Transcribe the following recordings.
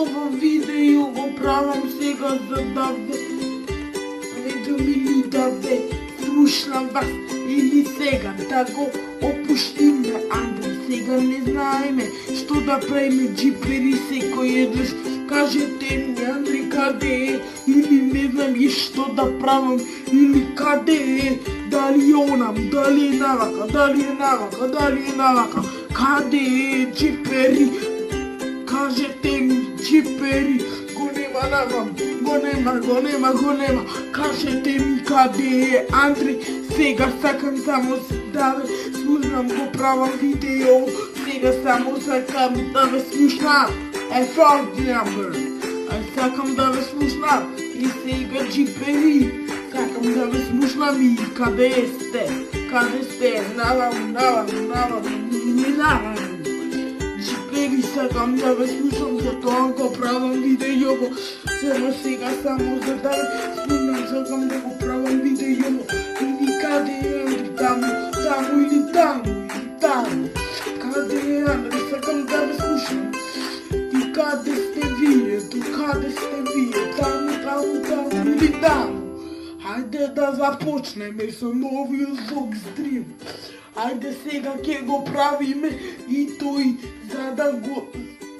ovo видео го правам сега за да ве слушам вас или сега да го опуштиме. Андре, сега не знаеме што да правиме, джипери секој еднаш. Кажете ми, Андре, каде е? Или не знам и што да правам, или каде е? Дали е онам, дали е навака, дали е навака, дали е навака? Каде е, джипери? Кажете ми, джипери, го нема навам, го нема. Кажете ми каде е, Андре, сега сакам само да ве слушам, го правам видео, сега само сакам да ве слушам. Found the number. Сакам да ве слушам и сега джипери, сакам да ве слушам и каде сте? Каде сте? Навам, не навам. Джипери, сакам да ве слушам, затоа го правам видео. Сега само за да ве слушам, сакам да го правам видео. Или каде е, Андре, таму или таму. Каде е, Андре, сакам да ве слушам. Каде сте вие, таму или таму? Хајде да започнеме со новиот звук стрим. Хајде сега ќе го правиме и тој за да го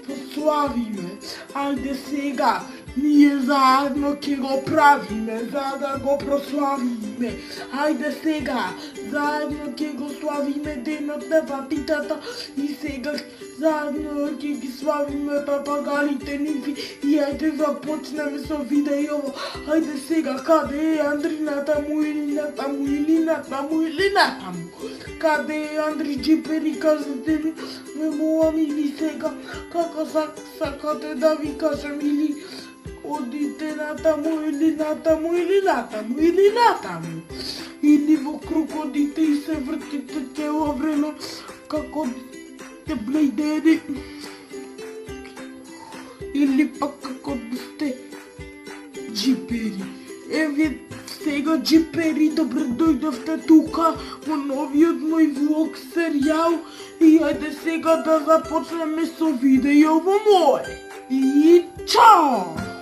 прославиме. Хајде сега ние заедно ќе го правиме за да го прославиме. Хајде сега заедно ќе го славиме денот на папитата и сега заедно ќе ги славиме папагалите ниви и ајде започнеме со видео. Ајде сега каде е Андрината му или натаму? Каде е Андри, джипери, кажете ми, ме молам, или сега како сакате да ви кажам, или одите натаму или натаму. Или во круг одите и се вртите цело време како те блейдери. Или пак како сте джипери. Еве сега джипери, добре дојдовте тука во новиот мој влог серијал и ајде сега да започнеме со видео во мој. И чао!